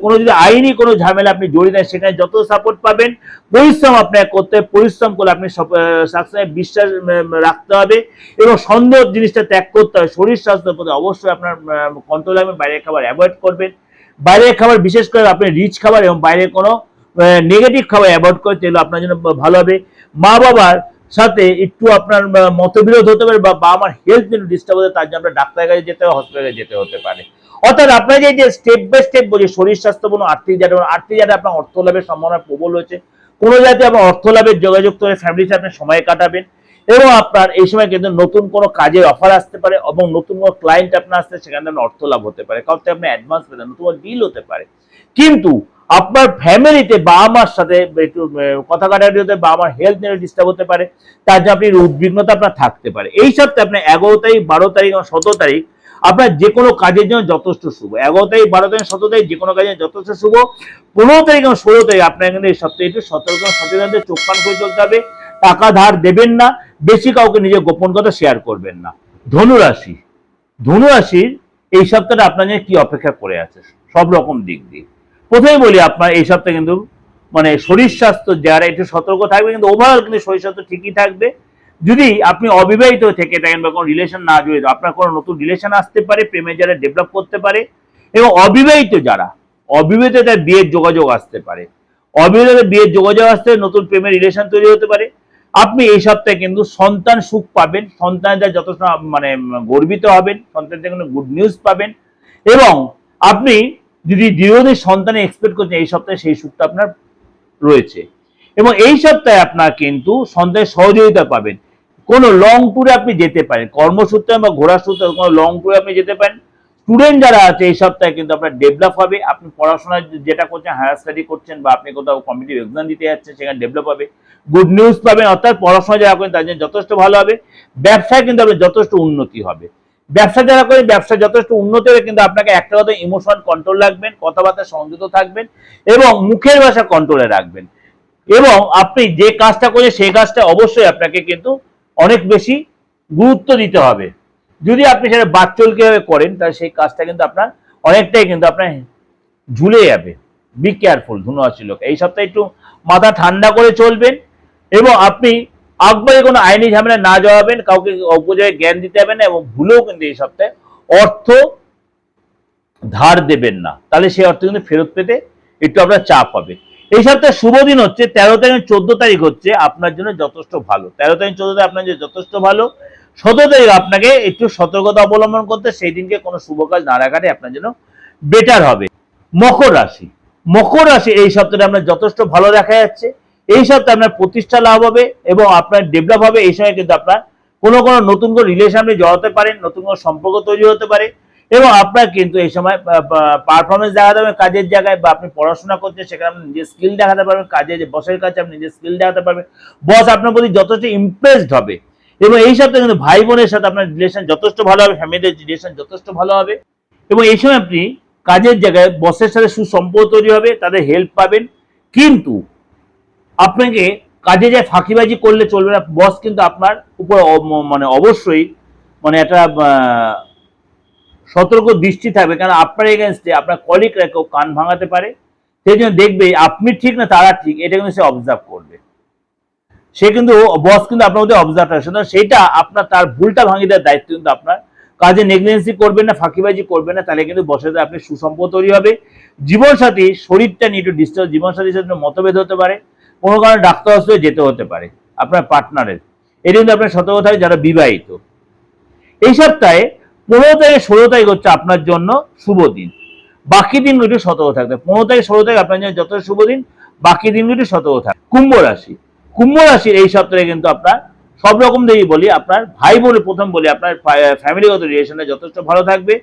কোনো যদি আইনি কোনো ঝামেলা আপনি জড়িয়ে দেন, সেখানে যত সাপোর্ট পাবেন। পরিশ্রম আপনাকে করতে হবে, পরিশ্রম করে আপনি সাকসেস বিশ্বাস রাখতে হবে এবং সন্দেহ জিনিসটা ত্যাগ করতে হবে। শরীর স্বাস্থ্যের প্রতি অবশ্যই আপনার কন্ট্রোল রাখবেন, বাইরের খাবার অ্যাভয়েড করবেন। বাইরের খাবার বিশেষ করে আপনি রিচ খাবার এবং বাইরের কোনো নেগেটিভ খাবার অ্যাভয়েড করে তাহলে আপনার জন্য ভালো হবে। মা বাবার সাথে একটু আপনার মতবিরোধ হতে পারে বা আমার হেলথ যদি ডিস্টার্ব হতে, তার জন্য আপনার ডাক্তারের কাছে যেতে হবে, হসপিটালে যেতে হতে পারে। অর্থাৎ আপনার যে স্টেপ বাই স্টেপ বলি, শরীর স্বাস্থ্য বলুন, আর্থিক জায়গায় আপনার অর্থ লাভের সম্ভাবনা প্রবল হয়েছে। কোনো জায়গায় আপনার অর্থ লাভের যোগাযোগ করে ফ্যামিলির সাথে আপনি সময় কাটাবেন এবং আপনার এই সময় কিন্তু নতুন কোনো কাজের অফার আসতে পারে এবং নতুন কোনো ক্লায়েন্ট আপনার আসতে, সেখানে আপনার অর্থ লাভ হতে পারে, কারণ আপনি অ্যাডভান্স পেতেন, নতুন ডিল হতে পারে। কিন্তু আপনার ফ্যামিলিতে বাবা মার সাথে একটু কথা কাটাকাটি হতে, বা আমার হেলথ নিয়ে ডিস্টার্ব হতে পারে, তার জন্য আপনি উদ্বিগ্নতা আপনার থাকতে পারে। এই সপ্তাহে আপনার 11 তারিখ, 12 তারিখ এবং 17 তারিখ আপনার যে কোনো কাজের জন্য যথেষ্ট শুভ। 11 তারিখ, 12 তারিখ, 17 তারিখ যে কোনো কাজের যথেষ্ট শুভ। 15 তারিখ এবং 16 তারিখ আপনার কিন্তু এই সপ্তাহে একটু সতর্ক সচেতন চোখ কান করে চলতে হবে। টাকা ধার দেবেন না, বেশি কাউকে নিজের গোপন কথা শেয়ার করবেন না। ধনুরাশি, ধনুরাশির এই সপ্তাহটা আপনার জন্য কি অপেক্ষা করে আছে সব রকম দিক দিয়ে। প্রথমে বলি, আপনার এই সপ্তাহে কিন্তু মানে শরীর স্বাস্থ্য যারা একটু সতর্ক থাকবে, কিন্তু ওভারঅল কিন্তু শরীর স্বাস্থ্য ঠিকই থাকবে। যদি আপনি অবিবাহিত থেকে থাকেন বা কোনো রিলেশন না জড়িত, আপনার কোনো নতুন রিলেশন আসতে পারে, প্রেমের যারা ডেভেলপ করতে পারে। এবং অবিবাহিত যারা, অবিবাহিত তার বিয়ের যোগাযোগ আসতে পারে, অবিবাহিত বিয়ের যোগাযোগ আসতে, নতুন প্রেমের রিলেশন তৈরি হতে পারে। আপনি এই সপ্তাহে কিন্তু সন্তান সুখ পাবেন, সন্তানদের যথেষ্ট মানে গর্বিত হবেন, সন্তানদের কোনো গুড নিউজ পাবেন। এবং আপনি যদি দীর্ঘদিন সন্তানে এক্সপেক্ট করছেন, এই সপ্তাহে সেই সুখটা আপনার রয়েছে। এবং এই সপ্তাহে আপনার কিন্তু সন্তানের সহযোগিতা পাবেন। কোনো লং ট্যুরে আপনি যেতে পারেন, কর্মসূত্রে বা ঘোরার সূত্রে কোনো লং ট্যুরে আপনি যেতে পারেন। স্টুডেন্ট যারা আছে এই সপ্তাহে কিন্তু আপনার ডেভেলপ হবে। আপনি পড়াশোনা যেটা করছেন, হায়ার স্টাডি করছেন বা আপনি কোথাও কম্পিটিটিভ এক্সাম দিতে যাচ্ছেন, সেখানে ডেভেলপ হবে, গুড নিউজ পাবেন। অর্থাৎ পড়াশোনা যারা করেন তার জন্য যথেষ্ট ভালো হবে। ব্যবসায় কিন্তু আপনার যথেষ্ট উন্নতি হবে। ব্যবসা যারা করেন, ব্যবসা যথেষ্ট উন্নতি হবে, কিন্তু আপনাকে একটা কথা, ইমোশন কন্ট্রোল রাখবেন, কথাবার্তা সংযত থাকবেন এবং মুখের ভাষা কন্ট্রোলে রাখবেন। এবং আপনি যে কাজটা করেন সেই কাজটা অবশ্যই আপনাকে কিন্তু অনেক বেশি গুরুত্ব দিতে হবে। যদি আপনি সেটা বাচ্চলকে করেন, তাহলে সেই কাজটা কিন্তু আপনার অনেকটাই কিন্তু আপনার ঝুলে যাবে। বি কেয়ারফুল ধনুরাশি লোক, এই সপ্তাহে একটু মাথা ঠান্ডা করে চলবেন এবং আপনি আকবারে কোনো আইনি ঝামেলা না জড়াবেন, কাউকে অপর্যায়ে জ্ঞান দিতে হবে না এবং ভুলেও কিন্তু এই সপ্তাহে অর্থ ধার দেবেন না, তাহলে সেই অর্থ কিন্তু ফেরত পেতে একটু আপনার চাপ হবে। এই সপ্তাহে শুভ দিন হচ্ছে 13 তারিখ 14 তারিখ হচ্ছে আপনার জন্য যথেষ্ট ভালো। 13 তারিখ 14 তারিখ আপনার জন্য যথেষ্ট ভালো। 17 তারিখ আপনাকে একটু সতর্কতা অবলম্বন করতে, সেই দিনকে কোনো শুভ কাজ না রাখাটাই আপনার জন্য বেটার হবে। মকর রাশি, মকর রাশি এই সপ্তাহে আপনার যথেষ্ট ভালো দেখা যাচ্ছে। এই সপ্তাহে আপনার প্রতিষ্ঠা লাভ হবে এবং আপনার ডেভেলপ হবে। এই সময় কিন্তু আপনার কোনো নতুন কোনো রিলেশন আপনি জড়াতে পারেন, নতুন কোনো সম্পর্ক তৈরি হতে পারে এবং আপনার কিন্তু এই সময় পারফরমেন্স দেখাতে পারবেন কাজের জায়গায়, বা আপনি পড়াশোনা করছেন সেখানে আপনি নিজের স্কিল দেখাতে পারবেন, কাজে বসের কাছে আপনি নিজের স্কিল দেখাতে পারবেন, বস আপনার প্রতি যথেষ্ট ইমপ্রেসড হবে। এবং এই সপ্তাহে কিন্তু ভাই বোনের সাথে আপনার রিলেশন যথেষ্ট ভালো হবে, ফ্যামিলির রিলেশন যথেষ্ট ভালো হবে। এবং এই সময় আপনি কাজের জায়গায় বসের সাথে সুসম্পর্ক তৈরি হবে, তাদের হেল্প পাবেন। কিন্তু আপনাকে কাজে যায় ফাঁকিবাজি করলে চলবে না। বস কিন্তু আপনার উপর মানে অবশ্যই মানে একটা সতর্ক দৃষ্টি থাকবে, কারণ আপনার এগেনস্টে আপনার কলিগরা কেউ কান ভাঙাতে পারে। সেই জন্য দেখবে আপনি ঠিক না তারা ঠিক, এটা কিন্তু সে অবজার্ভ করবে। সে কিন্তু বস কিন্তু আপনার মধ্যে অবজার্ভ করে, সুতরাং সেইটা আপনার তার ভুলটা ভাঙিয়ে দেওয়ার দায়িত্ব কিন্তু আপনার। কাজে নেগলিজেন্সি করবেন না, ফাঁকিবাজি করবেন না, তাহলে কিন্তু বসের সাথে আপনি সুসম্পর্ক তৈরি হবে। জীবনসাথী শরীরটা নিয়ে একটু ডিস্টার্ব, জীবনসাথীর সাথে মতভেদ হতে পারে, কোনো কারণে ডাক্তার হসপিটালে যেতে হতে পারে আপনার পার্টনারের। এটা কিন্তু আপনার সতর্ক থাকবে যারা বিবাহিত। এই সপ্তাহে 15 তারিখ 16 তারিখ হচ্ছে আপনার জন্য শুভ দিন, বাকি দিন একটু সতর্ক থাকবে। 15 তারিখ 16 তারিখ আপনার জন্য যত শুভ দিন, বাকি দিন একটু সতর্ক থাকবে। কুম্ভ রাশি, কুম্ভ রাশির এই সপ্তাহে কিন্তু আপনার সব রকম দিকেই বলি, আপনার ভাই বোনের প্রথম বলি আপনার ফ্যামিলিগত রিলেশনটা যথেষ্ট ভালো থাকবে।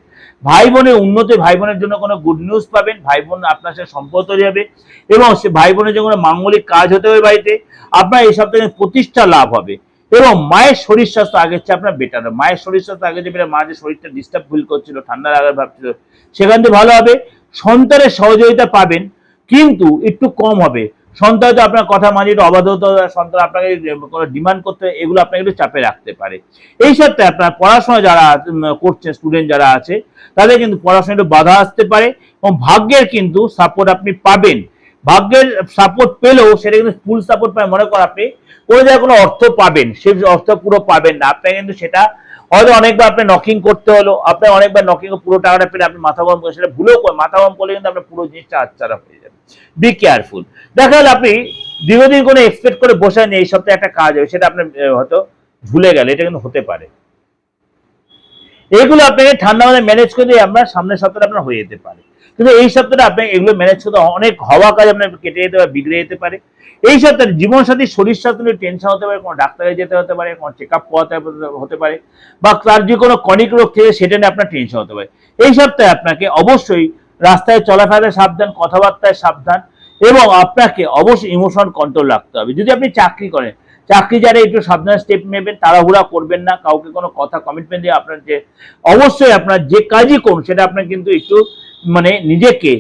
ভাই বোনের উন্নতি, ভাই বোনের জন্য কোনো গুড নিউজ পাবেন, ভাই বোন আপনার সাথে সম্পর্ক তৈরি হবে এবং সে ভাই বোনের জন্য মাঙ্গলিক কাজ হতে হবে বাড়িতে। আপনার এই সপ্তাহে প্রতিষ্ঠা লাভ হবে এবং মায়ের শরীর স্বাস্থ্য আগের চেয়ে আপনার বেটার হবে। মায়ের শরীর স্বাস্থ্য আগে যে মা যে শরীরটা ডিস্টার্ব ফিল করছিল, ঠান্ডা লাগার ভাবছিল, সেখান থেকে ভালো হবে। সন্তানের সহযোগিতা পাবেন কিন্তু একটু কম হবে। সন্তান হয়তো আপনার কথা মানি একটু অবাধ্যতা, সন্তান আপনাকে কোনো ডিমান্ড করতে, এগুলো আপনাকে একটু চাপে রাখতে পারে। এই সপ্তাহে আপনার পড়াশোনা যারা করছে, স্টুডেন্ট যারা আছে, তাদের কিন্তু পড়াশোনা একটু বাধা আসতে পারে এবং ভাগ্যের কিন্তু সাপোর্ট আপনি পাবেন। ভাগ্যের সাপোর্ট পেলেও সেটা কিন্তু ফুল সাপোর্ট পায়, মনে করেন আপনি কোনো জায়গায় কোনো অর্থ পাবেন, সেই অর্থ পুরো পাবেন না, আপনাকে কিন্তু সেটা হয়তো অনেকবার আপনি নকিং করতে হলো, আপনার অনেকবার নকিং পুরো টাকাটা পেলে আপনি মাথা গরম করে সেটা ভুলেও মাথা গরম করলে কিন্তু আপনার পুরো জিনিসটা আচ্ছাড়া হয়ে যাবে। Be careful. দেখা গেল আপনি দীর্ঘদিন কোনো এক্সপেক্ট করে বসে নেই এই সপ্তাহে একটা কাজ হবে, সেটা আপনি হয়তো ভুলে গেলে, এটা কিন্তু হতে পারে। এগুলো আপনাকে ঠান্ডা মাথায় ম্যানেজ করে দিয়ে আপনার সামনের সপ্তাহে আপনার হয়ে যেতে পারে। কিন্তু এই সপ্তাহে আপনি এগুলো ম্যানেজ করতে অনেক হওয়া কাজ আপনার কেটে যেতে পারে, বিগড়ে যেতে পারে। এই সপ্তাহে জীবনসাথী শরীর স্বাস্থ্য নিয়ে টেনশন হতে পারে, কোনো ডাক্তারে যেতে হতে পারে, কোনো চেক আপ করাতে হতে পারে, বা তার যে কোনো কনিক রোগ থেকে সেটা নিয়ে আপনার টেনশন হতে পারে। এই সপ্তাহে আপনাকে অবশ্যই রাস্তায় চলাফেরায় সাবধান, কথাবার্তায় সাবধান, এবং আপনাকে অবশ্যই ইমোশন কন্ট্রোল রাখতে হবে। যদি আপনি চাকরি করেন, চাকরি যারা একটু সাবধান স্টেপ নেবেন, তাড়াহুড়া করবেন না, কাউকে কোনো কথা কমিটমেন্ট দিয়ে আপনার যে অবশ্যই আপনার যে কাজই করুন সেটা আপনার কিন্তু একটু মানে নিজেকে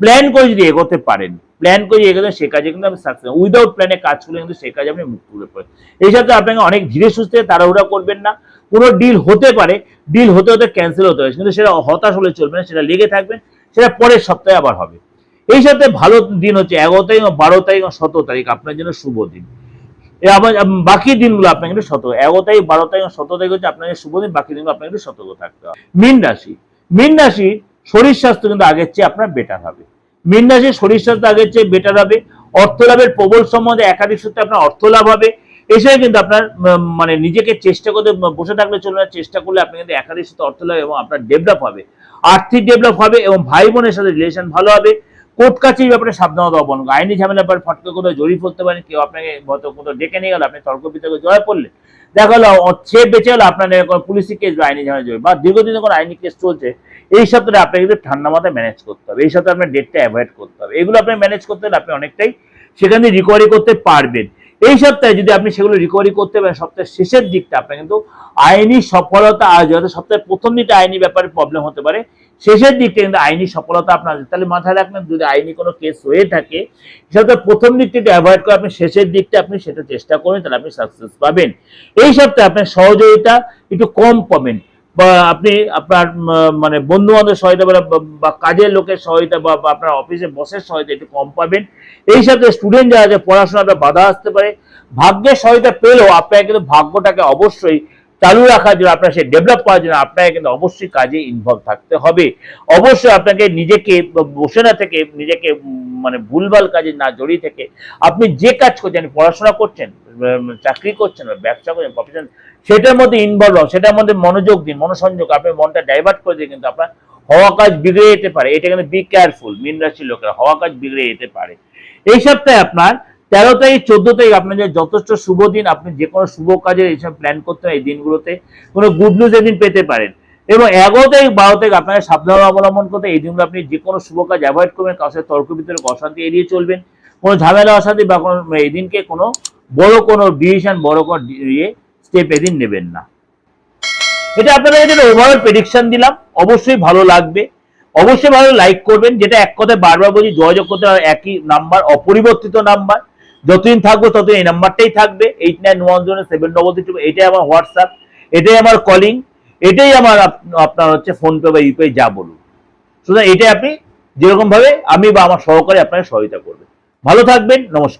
প্ল্যান করে যদি এগোতে পারেন, প্ল্যান করে এগোতে, সে কাজে কিন্তু আপনি সাকসেস। উইদাউট প্ল্যানে কাজ করলে কিন্তু সে কাজে আপনি মুখ তুলে পড়েন। এই সাথে আপনাকে অনেক ধীরে সুস্থে তাড়াহুড়া করবেন না। কোনো ডিল হতে পারে, ডিল হতে হতে ক্যান্সেল হতে পারে, কিন্তু সেটা হতাশ হলে চলবে না, সেটা লেগে থাকবেন, সেটা পরের সপ্তাহে আবার হবে। এই সপ্তাহে ভালো দিন হচ্ছে 11 তারিখ, 12 তারিখ, 17 তারিখ আপনার জন্য শুভ দিন। আবার বাকি দিনগুলো আপনাকে একটু সতর্ক, 11 তারিখ, 12 তারিখ, 17 তারিখ হচ্ছে আপনাদের শুভ দিন, বাকি দিনগুলো আপনাকে একটু সতর্ক থাকতে হবে। মীন রাশি, মীন রাশি শরীর স্বাস্থ্য কিন্তু আগের চেয়ে আপনার বেটার হবে। মীন রাশি শরীর স্বাস্থ্য আগের চেয়ে বেটার হবে। অর্থ লাভের প্রবল সম্বন্ধে একাধিক সূত্রে আপনার অর্থ লাভ হবে। এসে কিন্তু আপনার মানে নিজেকে চেষ্টা করতে বসে থাকলে চলবে না, চেষ্টা করলে আপনি কিন্তু একাধিক সূত্রে অর্থ লাভ এবং আপনার ডেভেলপ হবে, আর্থিক ডেভেলপ হবে, এবং ভাই বোনের সাথে রিলেশন ভালো হবে। কোর্ট কাছারির ব্যাপারে সাবধানতা অবলম্বন, আইনি ঝামেলার ব্যাপারে ফটকে কোথাও জড়িয়ে পড়তে পারেন, কেউ আপনাকে হয়তো কোথাও ডেকে নিয়ে গেল, আপনি তর্ক বিতর্কে জড়ায় পড়লেন, দেখা গেল সে বেঁচে গেল, আপনার কোনো পুলিশি কেস বা আইনি ঝামেলা জড়িয়ে, বা দীর্ঘদিনে কোনো আইনি কেস চলছে, এই সপ্তাহে আপনাকে কিন্তু ঠান্ডা মাথায় ম্যানেজ করতে হবে। এই সপ্তাহে আপনার ডেটটা অ্যাভয়েড করতে হবে। এগুলো আপনি ম্যানেজ করতে হলে আপনি অনেকটাই সেখান থেকে রিকভারি করতে পারবেন। এই সপ্তাহে যদি আপনি সেগুলো রিকভারি করতে পারেন, সপ্তাহের শেষের দিকটা আপনার কিন্তু আইনি সফলতা আসবে। হয়তো সপ্তাহের প্রথম দিকটা আইনি ব্যাপারে প্রবলেম হতে পারে, শেষের দিকটা কিন্তু আইনি সফলতা আপনার। তাহলে মাথায় রাখবেন, যদি আইনি কোনো কেস হয়ে থাকে, সেটা প্রথম দিকটা একটু অ্যাভয়েড করে আপনি শেষের দিকটা আপনি সেটা চেষ্টা করবেন, তাহলে আপনি সাকসেস পাবেন। এই সপ্তাহে আপনার সহযোগিতা একটু কম পাবেন, বা আপনি আপনার মানে বন্ধু বান্ধবের সহায়তা বা কাজের লোকের সহায়তা বা আপনার অফিসের বসের সহায়তা একটু কম পাবেন। এই সাথে স্টুডেন্ট যারা আছে পড়াশোনাটা বাধা আসতে পারে, ভাগ্যের সহায়তা পেলেও আপনাকে কিন্তু ভাগ্যটাকে অবশ্যই চালু রাখার জন্য, আপনার সেই ডেভেলপ করার জন্য আপনাকে কিন্তু অবশ্যই কাজে ইনভলভ থাকতে হবে। অবশ্যই আপনাকে নিজেকে বসে না থেকে, নিজেকে মানে ভুলভাল কাজে না জড়িয়ে থেকে, আপনি যে কাজ করছেন, পড়াশোনা করছেন, চাকরি করছেন বা ব্যবসা করছেন, প্রফেশন, সেটার মধ্যে ইনভলভ হন, সেটার মধ্যে মনোযোগ দিন, মনোসংযোগ, আপনার মনটা ডাইভার্ট করে দিয়ে কিন্তু আপনার হওয়া কাজ বিগড়ে যেতে পারে। এটা কিন্তু বি কেয়ারফুল, মীন রাশির লোকেরা হওয়া কাজ বিগড়ে যেতে পারে। এই সপ্তাহে আপনার 13 তারিখ, 14 তারিখ আপনাদের যথেষ্ট শুভ দিন। আপনি যে কোনো শুভ কাজের এইসব প্ল্যান করতে হয়, এই দিনগুলোতে কোনো গুড নিউজ এদিন পেতে পারেন। এবং 11 তারিখ, 12 তারিখ আপনাকে সাবধানতা অবলম্বন করতে, এই দিনগুলো আপনি যে কোনো শুভ কাজ অ্যাভয়েড করবেন, কারোর সাথে তর্ক বিতর্ক অশান্তি এড়িয়ে চলবেন, কোনো ঝামেলা অশান্তি বা কোনো এই দিনকে কোনো বড় কোনো ডিসিশন, বড় কোনো স্টেপ এদিন নেবেন না। এটা আপনাদের জন্য ওভারঅল প্রেডিকশন দিলাম, অবশ্যই ভালো লাগবে, অবশ্যই ভালো লাইক করবেন। যেটা এক কথায় বারবার বলছি, যোগাযোগ করতে হবে একই নাম্বার, অপরিবর্তিত নাম্বার, যতদিন থাকবো ততদিন এই নাম্বারটাই থাকবে, 89107333, এটাই আমার হোয়াটসঅ্যাপ, এটাই আমার কলিং, এটাই আমার আপনার হচ্ছে ফোনপে বা ইউপিআই যা বলুন। সুতরাং এটাই আপনি যেরকম ভাবে আমি বা আমার সহকারী আপনাকে সহায়তা করবে। ভালো থাকবেন, নমস্কার।